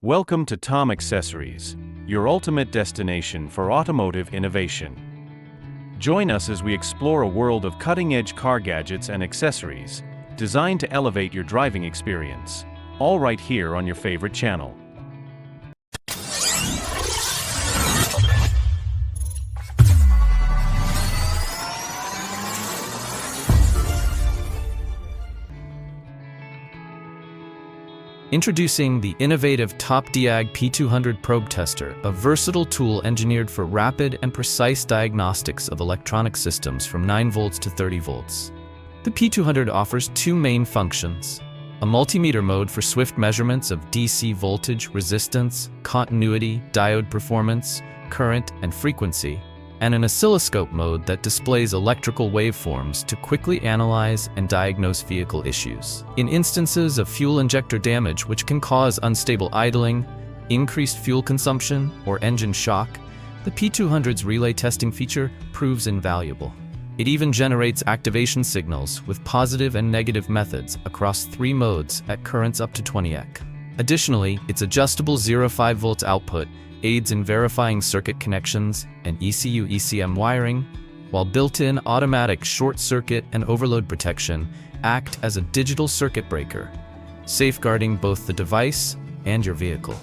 Welcome to Tom Accessories, your ultimate destination for automotive innovation. Join us as we explore a world of cutting-edge car gadgets and accessories designed to elevate your driving experience, all right here on your favorite channel. Introducing the innovative TopDiag P200 Probe Tester, a versatile tool engineered for rapid and precise diagnostics of electronic systems from 9 volts to 30 volts. The P200 offers two main functions: a multimeter mode for swift measurements of DC voltage, resistance, continuity, diode performance, current, and frequency, and an oscilloscope mode that displays electrical waveforms to quickly analyze and diagnose vehicle issues. In instances of fuel injector damage which can cause unstable idling, increased fuel consumption, or engine shock, the P200's relay testing feature proves invaluable. It even generates activation signals with positive and negative methods across 3 modes at currents up to 20 EC. Additionally, its adjustable 0.5 volts output aids in verifying circuit connections and ECU/ECM wiring, while built-in automatic short circuit and overload protection act as a digital circuit breaker, safeguarding both the device and your vehicle.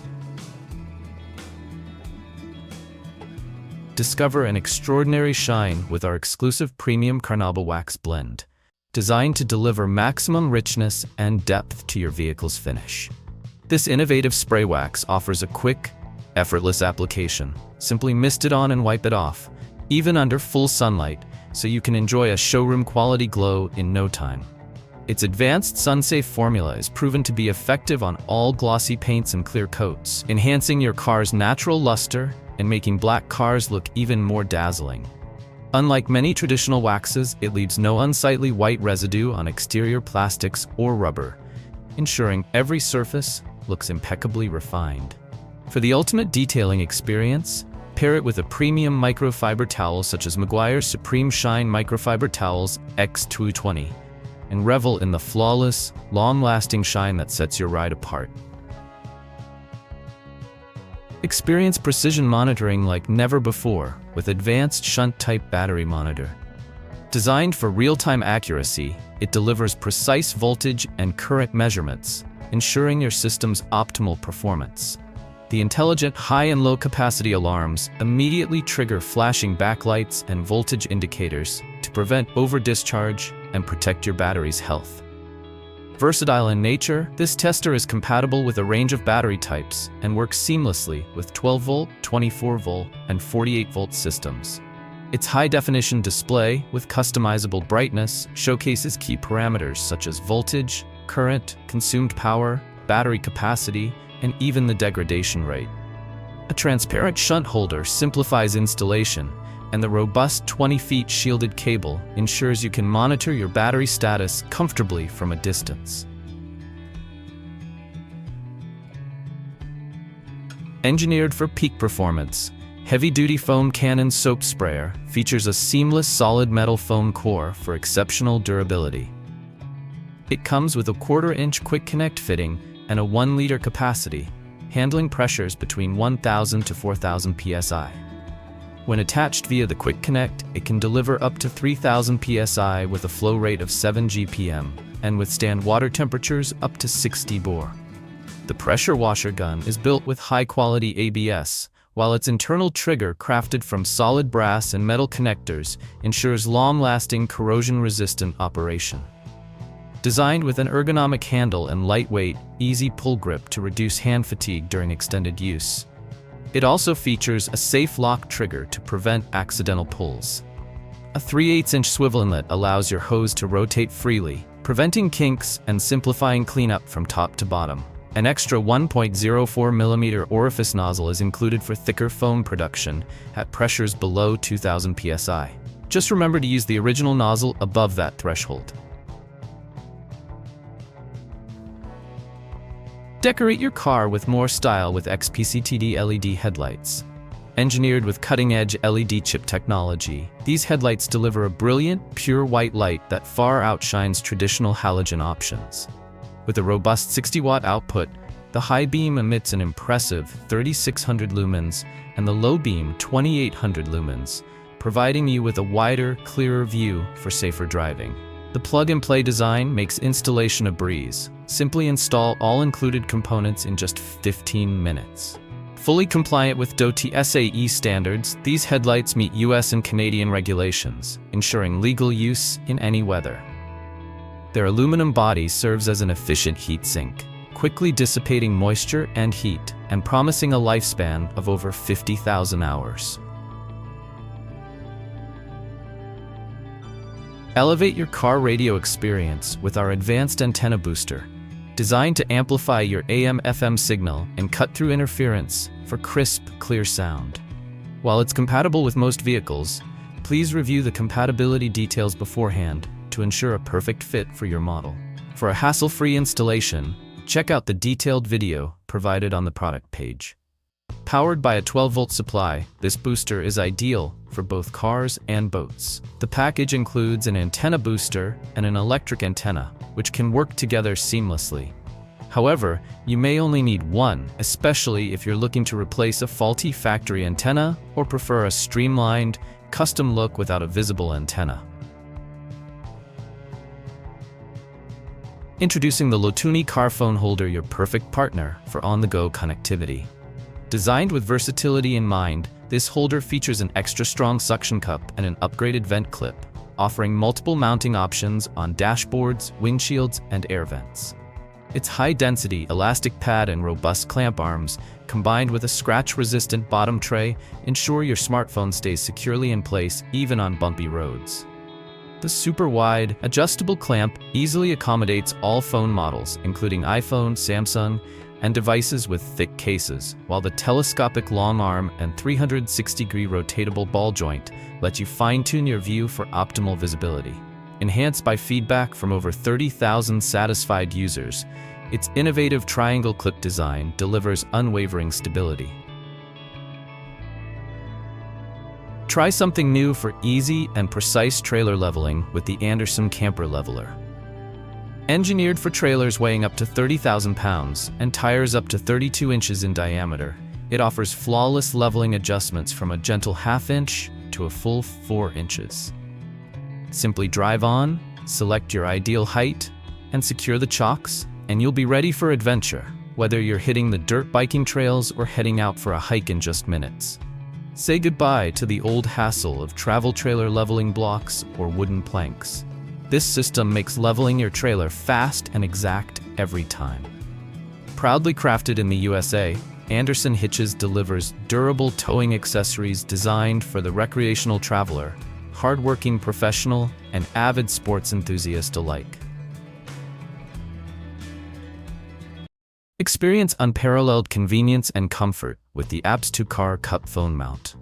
Discover an extraordinary shine with our exclusive premium Carnauba wax blend, designed to deliver maximum richness and depth to your vehicle's finish. This innovative spray wax offers a quick, effortless application. Simply mist it on and wipe it off, even under full sunlight, so you can enjoy a showroom-quality glow in no time. Its advanced sun-safe formula is proven to be effective on all glossy paints and clear coats, enhancing your car's natural luster and making black cars look even more dazzling. Unlike many traditional waxes, it leaves no unsightly white residue on exterior plastics or rubber, ensuring every surface looks impeccably refined. For the ultimate detailing experience, pair it with a premium microfiber towel such as Meguiar's Supreme Shine Microfiber Towels X220, and revel in the flawless, long-lasting shine that sets your ride apart. Experience precision monitoring like never before with advanced shunt-type battery monitor. Designed for real-time accuracy, it delivers precise voltage and current measurements, ensuring your system's optimal performance. The intelligent high and low capacity alarms immediately trigger flashing backlights and voltage indicators to prevent over-discharge and protect your battery's health. Versatile in nature, this tester is compatible with a range of battery types and works seamlessly with 12-volt, 24-volt, and 48-volt systems. Its high-definition display with customizable brightness showcases key parameters such as voltage, current, consumed power, battery capacity, and even the degradation rate. A transparent shunt holder simplifies installation, and the robust 20-feet shielded cable ensures you can monitor your battery status comfortably from a distance. Engineered for peak performance, heavy-duty foam Cannon soap sprayer features a seamless solid metal foam core for exceptional durability. It comes with a 1/4-inch quick connect fitting and a 1-liter capacity, handling pressures between 1,000 to 4,000 psi. When attached via the Quick Connect, it can deliver up to 3,000 psi with a flow rate of 7 GPM and withstand water temperatures up to 60 bar. The pressure washer gun is built with high-quality ABS, while its internal trigger, crafted from solid brass and metal connectors, ensures long-lasting corrosion-resistant operation. Designed with an ergonomic handle and lightweight, easy pull grip to reduce hand fatigue during extended use. It also features a safe lock trigger to prevent accidental pulls. A 3/8-inch swivel inlet allows your hose to rotate freely, preventing kinks and simplifying cleanup from top to bottom. An extra 1.04 mm orifice nozzle is included for thicker foam production at pressures below 2,000 psi. Just remember to use the original nozzle above that threshold. Decorate your car with more style with XPCTD LED headlights. Engineered with cutting-edge LED chip technology, these headlights deliver a brilliant, pure white light that far outshines traditional halogen options. With a robust 60-watt output, The high beam emits an impressive 3,600 lumens and the low beam 2,800 lumens, providing you with a wider, clearer view for safer driving. The plug-and-play design makes installation a breeze. Simply install all included components in just 15 minutes. Fully compliant with DOT SAE standards, these headlights meet US and Canadian regulations, ensuring legal use in any weather. Their aluminum body serves as an efficient heat sink, quickly dissipating moisture and heat, and promising a lifespan of over 50,000 hours. Elevate your car radio experience with our advanced antenna booster, designed to amplify your AM/FM signal and cut through interference for crisp, clear sound. While it's compatible with most vehicles, please review the compatibility details beforehand to ensure a perfect fit for your model. For a hassle-free installation, check out the detailed video provided on the product page. Powered by a 12-volt supply, this booster is ideal for both cars and boats. The package includes an antenna booster and an electric antenna, which can work together seamlessly. However, you may only need one, especially if you're looking to replace a faulty factory antenna or prefer a streamlined, custom look without a visible antenna. Introducing the Lotuni Car Phone Holder, your perfect partner for on-the-go connectivity. Designed with versatility in mind, this holder features an extra strong suction cup and an upgraded vent clip, offering multiple mounting options on dashboards, windshields, and air vents. Its high-density elastic pad and robust clamp arms, combined with a scratch-resistant bottom tray, ensure your smartphone stays securely in place even on bumpy roads. The super-wide, adjustable clamp easily accommodates all phone models, including iPhone, Samsung, and devices with thick cases, while the telescopic long arm and 360-degree rotatable ball joint let you fine-tune your view for optimal visibility. Enhanced by feedback from over 30,000 satisfied users, its innovative triangle clip design delivers unwavering stability. Try something new for easy and precise trailer leveling with the Anderson Camper Leveler. Engineered for trailers weighing up to 30,000 pounds and tires up to 32 inches in diameter, it offers flawless leveling adjustments from a gentle half-inch to a full 4 inches. Simply drive on, select your ideal height, and secure the chocks, and you'll be ready for adventure, whether you're hitting the dirt biking trails or heading out for a hike in just minutes. Say goodbye to the old hassle of travel trailer leveling blocks or wooden planks. This system makes leveling your trailer fast and exact every time. Proudly crafted in the USA, Anderson Hitches delivers durable towing accessories designed for the recreational traveler, hardworking professional, and avid sports enthusiast alike. Experience unparalleled convenience and comfort with the Apps to Car Cup Phone Mount.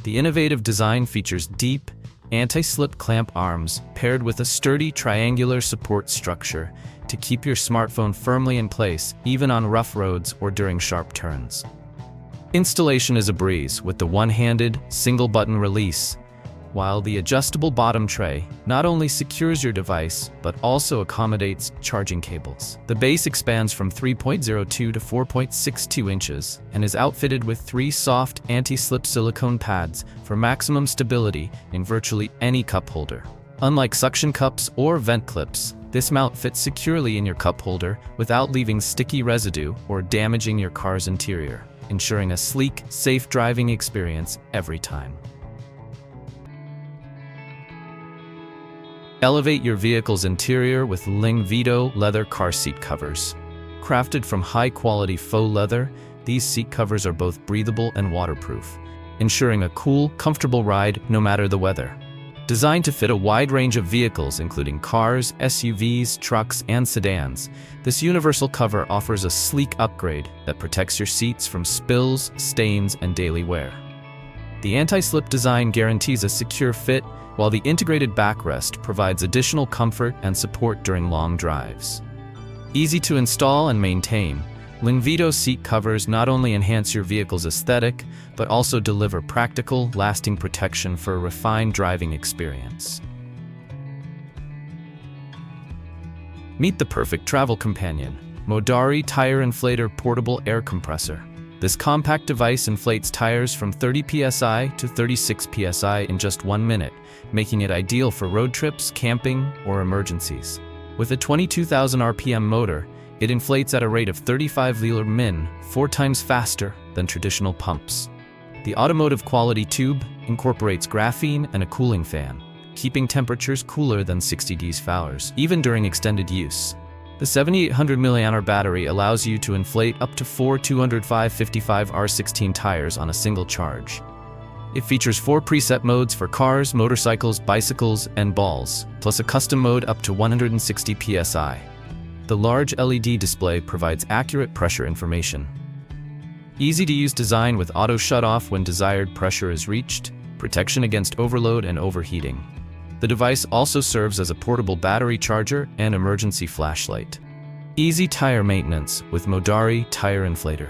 The innovative design features deep, anti-slip clamp arms paired with a sturdy triangular support structure to keep your smartphone firmly in place even on rough roads or during sharp turns. Installation is a breeze with the one-handed, single-button release, while the adjustable bottom tray not only secures your device but also accommodates charging cables. The base expands from 3.02 to 4.62 inches and is outfitted with 3 soft anti-slip silicone pads for maximum stability in virtually any cup holder. Unlike suction cups or vent clips, this mount fits securely in your cup holder without leaving sticky residue or damaging your car's interior, ensuring a sleek, safe driving experience every time. Elevate your vehicle's interior with Ling Vito leather car seat covers. Crafted from high-quality faux leather, these seat covers are both breathable and waterproof, ensuring a cool, comfortable ride no matter the weather. Designed to fit a wide range of vehicles including cars, SUVs, trucks, and sedans, this universal cover offers a sleek upgrade that protects your seats from spills, stains, and daily wear. The anti-slip design guarantees a secure fit, while the integrated backrest provides additional comfort and support during long drives. Easy to install and maintain, Ling Vito seat covers not only enhance your vehicle's aesthetic, but also deliver practical, lasting protection for a refined driving experience. Meet the perfect travel companion. Modari Tire Inflator Portable Air Compressor. This compact device inflates tires from 30 psi to 36 psi in just 1 minute, making it ideal for road trips, camping, or emergencies. With a 22,000 RPM motor, it inflates at a rate of 35 liter min, 4 times faster than traditional pumps. The automotive quality tube incorporates graphene and a cooling fan, keeping temperatures cooler than 60 degrees Fahrenheit, even during extended use. The 7800 mAh battery allows you to inflate up to 4 205/55 R16 tires on a single charge. It features 4 preset modes for cars, motorcycles, bicycles, and balls, plus a custom mode up to 160 psi. The large LED display provides accurate pressure information. Easy-to-use design with auto shut-off when desired pressure is reached, protection against overload and overheating. The device also serves as a portable battery charger and emergency flashlight. Easy tire maintenance with Modari Tire Inflator.